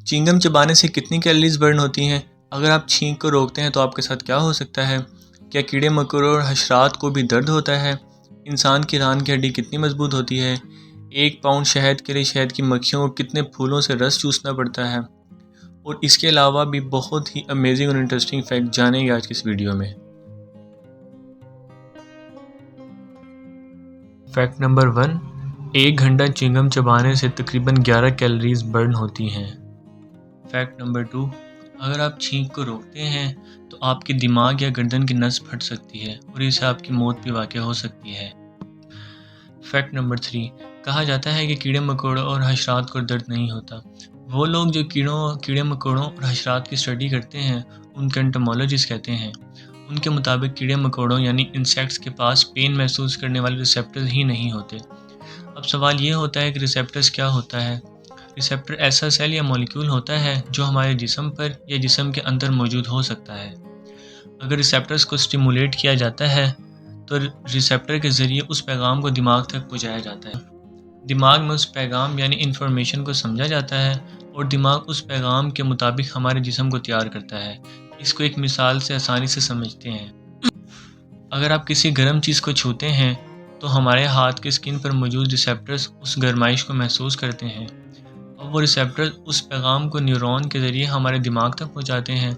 چینگم چبانے سے کتنی calories burn ہوتی ہیں؟ اگر آپ چھینک کو روکتے ہیں تو آپ کے ساتھ کیا ہو سکتا ہے؟ کیا کیڑے مکوڑوں اور حشرات کو بھی درد ہوتا ہے؟ انسان کی ران کی ہڈی کتنی مضبوط ہوتی ہے؟ 1 پاؤنڈ شہد کے لیے شہد کی مکھیوں کو کتنے پھولوں سے رس چوسنا پڑتا ہے؟ اور اس کے علاوہ بھی بہت ہی امیزنگ اور انٹرسٹنگ فیکٹ جانیں گے آج کی اس ویڈیو میں۔ فیکٹ نمبر 1، 1 گھنٹہ چنگم چبانے سے تقریباً 11 کیلریز برن ہوتی ہیں۔ فیکٹ نمبر 2، اگر آپ چھینک کو روکتے ہیں تو آپ کے دماغ یا گردن کی نس پھٹ سکتی ہے اور اس سے آپ کی موت بھی واقع ہو سکتی ہے۔ فیکٹ نمبر 3، کہا جاتا ہے کہ کیڑے مکوڑوں اور حشرات کو درد نہیں ہوتا۔ وہ لوگ جو کیڑے مکوڑوں اور حشرات کی اسٹڈی کرتے ہیں ان کے انٹومولوجسٹ کہتے ہیں۔ ان کے مطابق کیڑے مکوڑوں یعنی انسیکٹس کے پاس پین محسوس کرنے والے ریسیپٹرز ہی نہیں ہوتے۔ اب سوال یہ ہوتا ہے کہ ریسیپٹرز کیا ہوتا ہے؟ ریسیپٹر ایسا سیل یا مولیکیول ہوتا ہے جو ہمارے جسم پر یا جسم کے اندر موجود ہو سکتا ہے۔ اگر ریسیپٹرز کو سٹیمولیٹ کیا جاتا ہے تو ریسیپٹر کے ذریعے اس پیغام کو دماغ تک پہنچایا جاتا ہے۔ دماغ میں اس پیغام یعنی انفارمیشن کو سمجھا جاتا ہے اور دماغ اس پیغام کے مطابق ہمارے جسم کو تیار کرتا ہے۔ اس کو ایک مثال سے آسانی سے سمجھتے ہیں۔ اگر آپ کسی گرم چیز کو چھوتے ہیں تو ہمارے ہاتھ کے اسکن پر موجود ریسیپٹرز اس گرمائش کو محسوس کرتے ہیں اور وہ ریسیپٹرز اس پیغام کو نیورون کے ذریعے ہمارے دماغ تک پہنچاتے ہیں۔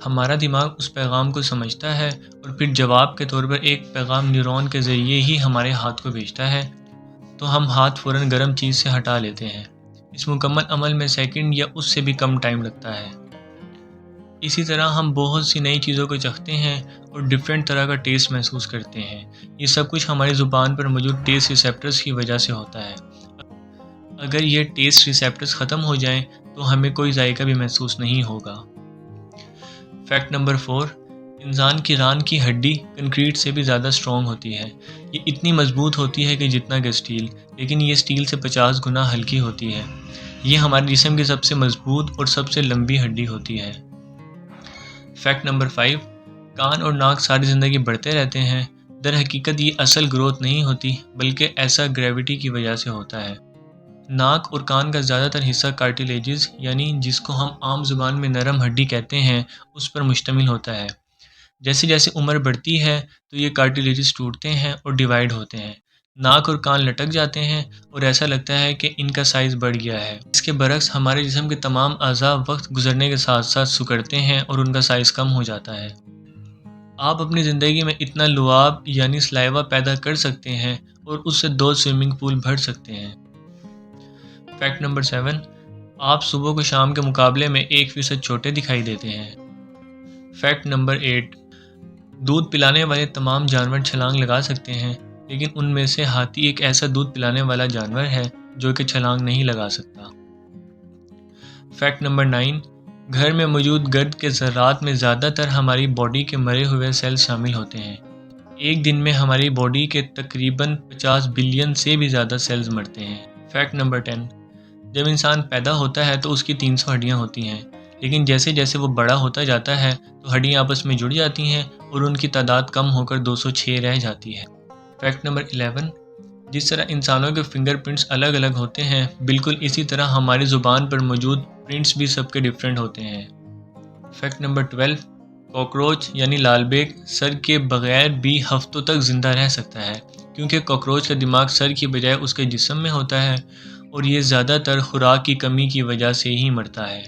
ہمارا دماغ اس پیغام کو سمجھتا ہے اور پھر جواب کے طور پر ایک پیغام نیورون کے ذریعے ہی ہمارے ہاتھ کو بھیجتا ہے تو ہم ہاتھ فوراً گرم چیز سے ہٹا لیتے ہیں۔ اس مکمل عمل میں سیکنڈ یا اس سے بھی کم ٹائم لگتا ہے۔ اسی طرح ہم بہت سی نئی چیزوں کو چکھتے ہیں اور ڈیفرنٹ طرح کا ٹیسٹ محسوس کرتے ہیں۔ یہ سب کچھ ہماری زبان پر موجود ٹیسٹ ریسیپٹرز کی وجہ سے ہوتا ہے۔ اگر یہ ٹیسٹ ریسیپٹرز ختم ہو جائیں تو ہمیں کوئی ذائقہ بھی محسوس نہیں ہوگا۔ فیکٹ نمبر 4، انسان کی ران کی ہڈی کنکریٹ سے بھی زیادہ اسٹرانگ ہوتی ہے۔ یہ اتنی مضبوط ہوتی ہے کہ جتنا کہ اسٹیل، لیکن یہ اسٹیل سے 50 گنا ہلکی ہوتی ہے۔ یہ ہمارے جسم کی سب سے مضبوط اور سب سے لمبی ہڈی ہوتی ہے۔ فیکٹ نمبر 5، کان اور ناک ساری زندگی بڑھتے رہتے ہیں۔ در حقیقت یہ اصل گروتھ نہیں ہوتی بلکہ ایسا گریوٹی کی وجہ سے ہوتا ہے۔ ناک اور کان کا زیادہ تر حصہ کارٹیلیجز یعنی جس کو ہم عام زبان میں نرم ہڈی کہتے ہیں اس پر مشتمل ہوتا ہے۔ جیسے جیسے عمر بڑھتی ہے تو یہ کارٹیلیجز ٹوٹتے ہیں اور ڈیوائیڈ ہوتے ہیں۔ ناک اور کان لٹک جاتے ہیں اور ایسا لگتا ہے کہ ان کا سائز بڑھ گیا ہے۔ اس کے برعکس ہمارے جسم کے تمام اعضاء وقت گزرنے کے ساتھ ساتھ سکڑتے ہیں اور ان کا سائز کم ہو جاتا ہے۔ آپ اپنی زندگی میں اتنا لعاب یعنی سلائیوا پیدا کر سکتے ہیں اور اس سے 2 سوئمنگ پول بھر سکتے ہیں۔ فیکٹ نمبر 7، آپ صبح کو شام کے مقابلے میں 1% چھوٹے دکھائی دیتے ہیں۔ فیکٹ نمبر 8، دودھ پلانے والے تمام جانور چھلانگ لگا سکتے ہیں لیکن ان میں سے ہاتھی ایک ایسا دودھ پلانے والا جانور ہے جو کہ چھلانگ نہیں لگا سکتا۔ فیکٹ نمبر 9، گھر میں موجود گرد کے ذرات میں زیادہ تر ہماری باڈی کے مرے ہوئے سیل شامل ہوتے ہیں۔ ایک دن میں ہماری باڈی کے تقریباً 50 بلین سے بھی زیادہ سیلز مرتے ہیں۔ فیکٹ نمبر 10، جب انسان پیدا ہوتا ہے تو اس کی 300 ہڈیاں ہوتی ہیں، لیکن جیسے جیسے وہ بڑا ہوتا جاتا ہے تو ہڈیاں آپس میں جڑ جاتی ہیں اور ان کی تعداد کم ہو کر 206 رہ جاتی ہے۔ فیکٹ نمبر 11، جس طرح انسانوں کے فنگر پرنٹس الگ الگ ہوتے ہیں بالکل اسی طرح ہماری زبان پر موجود پرنٹس بھی سب کے ڈیفرنٹ ہوتے ہیں۔ فیکٹ نمبر 12، کاکروچ یعنی لال بیگ سر کے بغیر بھی ہفتوں تک زندہ رہ سکتا ہے کیونکہ کاکروچ کا دماغ سر کی بجائے اس کے جسم میں ہوتا ہے اور یہ زیادہ تر خوراک کی کمی کی وجہ سے ہی مرتا ہے۔